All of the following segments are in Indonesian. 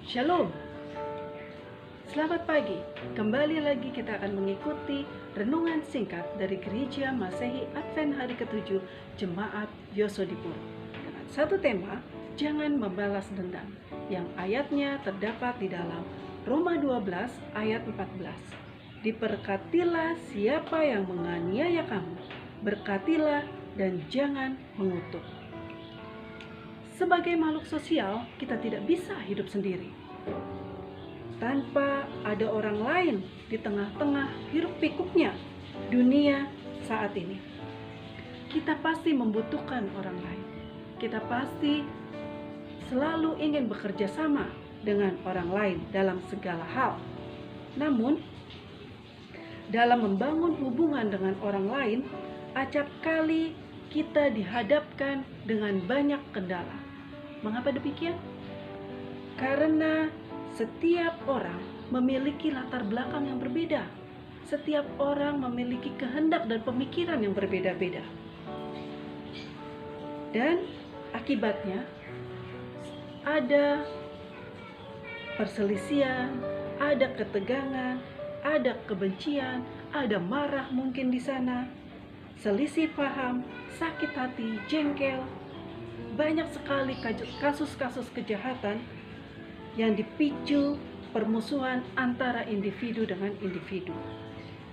Shalom, selamat pagi. Kembali lagi kita akan mengikuti renungan singkat dari Gereja Masehi Advent hari ke-7 Jemaat Yosodipuro dengan satu tema, jangan membalas dendam, yang ayatnya terdapat di dalam Roma 12 ayat 14. Diberkatilah siapa yang menganiaya kamu, berkatilah dan jangan mengutuk. Sebagai makhluk sosial, kita tidak bisa hidup sendiri tanpa ada orang lain di tengah-tengah hiruk-pikuknya dunia saat ini. Kita pasti membutuhkan orang lain. Kita pasti selalu ingin bekerja sama dengan orang lain dalam segala hal. Namun, dalam membangun hubungan dengan orang lain, acap kali kita dihadapkan dengan banyak kendala. Mengapa demikian? Karena setiap orang memiliki latar belakang yang berbeda. Setiap orang memiliki kehendak dan pemikiran yang berbeda-beda. Dan akibatnya ada perselisihan, ada ketegangan, ada kebencian, ada marah mungkin di sana, selisih paham, sakit hati, jengkel. Banyak sekali kasus-kasus kejahatan yang dipicu permusuhan antara individu dengan individu.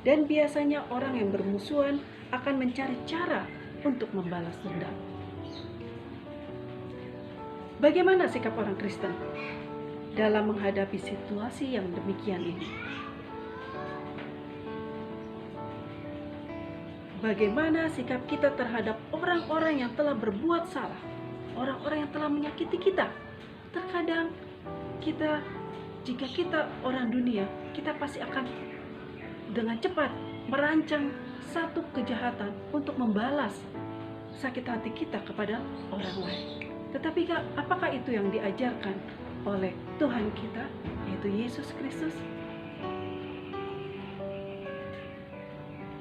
Dan biasanya orang yang bermusuhan akan mencari cara untuk membalas dendam. Bagaimana sikap orang Kristen dalam menghadapi situasi yang demikian ini? Bagaimana sikap kita terhadap orang-orang yang telah berbuat salah, orang-orang yang telah menyakiti kita? Terkadang jika kita orang dunia, kita pasti akan dengan cepat merancang satu kejahatan untuk membalas sakit hati kita kepada orang lain. Tetapi apakah itu yang diajarkan oleh Tuhan kita, yaitu Yesus Kristus?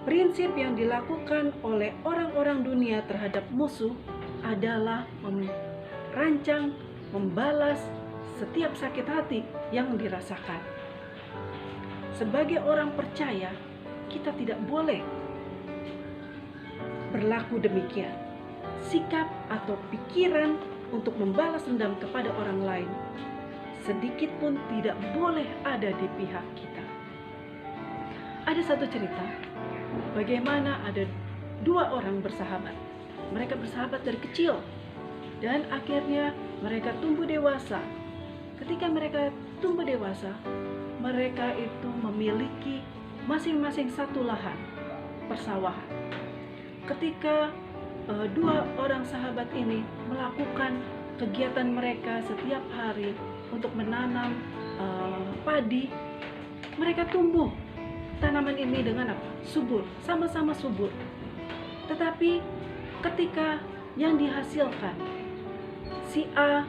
Prinsip yang dilakukan oleh orang-orang dunia terhadap musuh adalah merancang, membalas setiap sakit hati yang dirasakan. Sebagai orang percaya, kita tidak boleh berlaku demikian. Sikap atau pikiran untuk membalas dendam kepada orang lain sedikit pun tidak boleh ada di pihak kita. Ada satu cerita bagaimana ada dua orang bersahabat. Mereka bersahabat dari kecil dan akhirnya mereka tumbuh dewasa. Ketika mereka tumbuh dewasa, mereka itu memiliki masing-masing satu lahan persawahan. Ketika dua orang sahabat ini melakukan kegiatan mereka setiap hari untuk menanam padi, mereka tumbuh tanaman ini dengan apa? Subur, sama-sama subur. Tetapi ketika yang dihasilkan si A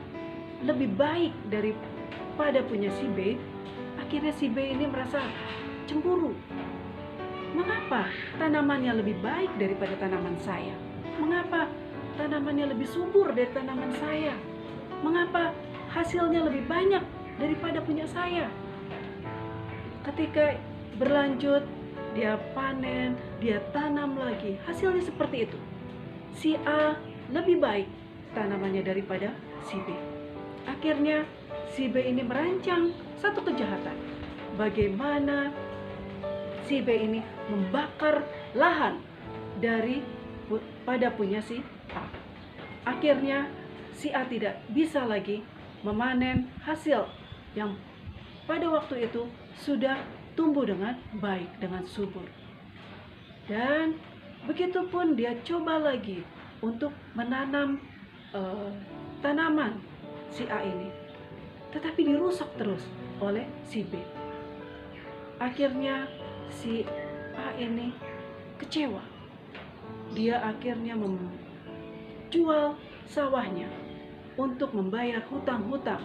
lebih baik daripada punya si B, akhirnya si B ini merasa cemburu. Mengapa tanamannya lebih baik daripada tanaman saya? Mengapa tanamannya lebih subur dari tanaman saya? Mengapa hasilnya lebih banyak daripada punya saya? Ketika berlanjut, dia panen, dia tanam lagi, hasilnya seperti itu. Si A lebih baik tanamannya daripada si B. Akhirnya si B ini merancang satu kejahatan. Bagaimana si B ini membakar lahan daripada punya si A. Akhirnya si A tidak bisa lagi memanen hasil yang pada waktu itu sudah tumbuh dengan baik, dengan subur. Dan begitupun dia coba lagi untuk menanam tanaman si A ini, tetapi dirusak terus oleh si B. Akhirnya si A ini kecewa. Dia akhirnya menjual sawahnya untuk membayar hutang-hutang.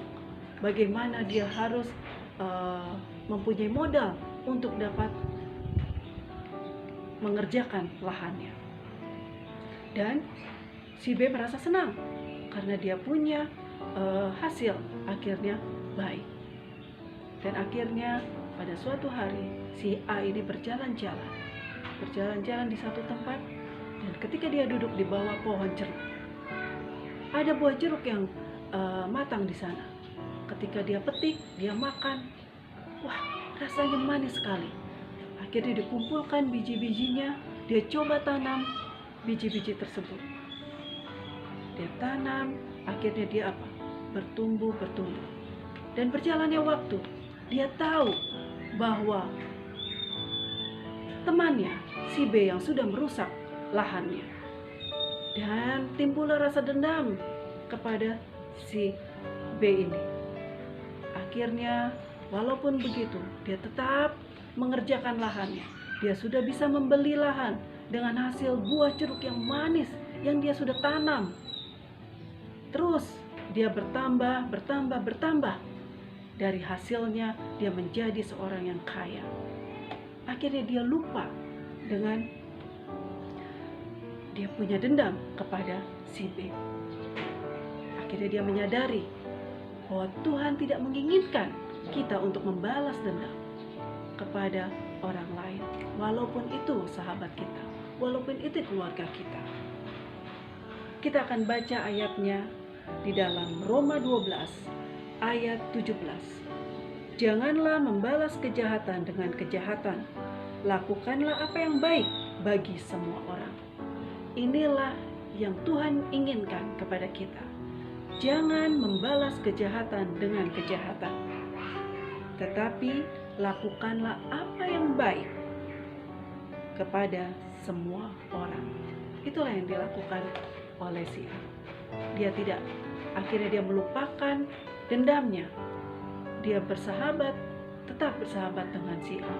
Bagaimana dia harus mempunyai modal untuk dapat mengerjakan lahannya. Dan si B merasa senang karena dia punya hasil akhirnya baik. Dan akhirnya pada suatu hari si A ini berjalan-jalan di satu tempat, dan ketika dia duduk di bawah pohon jeruk, ada buah jeruk yang matang di sana. Ketika dia petik, dia makan, wah, rasanya manis sekali. Akhirnya dikumpulkan biji-bijinya, dia coba tanam biji-biji tersebut. Dia tanam, akhirnya dia apa? Bertumbuh. Dan berjalannya waktu, dia tahu bahwa temannya, si B yang sudah merusak lahannya. Dan timbullah rasa dendam kepada si B ini. Akhirnya, walaupun begitu, dia tetap mengerjakan lahannya. Dia sudah bisa membeli lahan dengan hasil buah jeruk yang manis yang dia sudah tanam. Terus dia bertambah. Dari hasilnya dia menjadi seorang yang kaya. Akhirnya dia lupa dengan dia punya dendam kepada si B. Akhirnya dia menyadari bahwa Tuhan tidak menginginkan kita untuk membalas dendam kepada orang lain, walaupun itu sahabat kita, walaupun itu keluarga kita. Kita akan baca ayatnya di dalam Roma 12 ayat 17. Janganlah membalas kejahatan dengan kejahatan, lakukanlah apa yang baik bagi semua orang. Inilah yang Tuhan inginkan kepada kita. Jangan membalas kejahatan dengan kejahatan, tetapi lakukanlah apa yang baik kepada semua orang. Itulah yang dilakukan oleh si A. Dia tidak, akhirnya dia melupakan dendamnya. Dia tetap bersahabat dengan si A.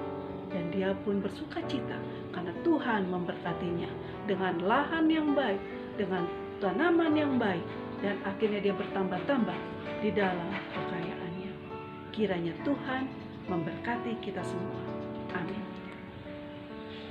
Dan dia pun bersuka cita karena Tuhan memberkatinya dengan lahan yang baik, dengan tanaman yang baik, dan akhirnya dia bertambah-tambah di dalam kekayaannya. Kiranya Tuhan memberkati kita semua.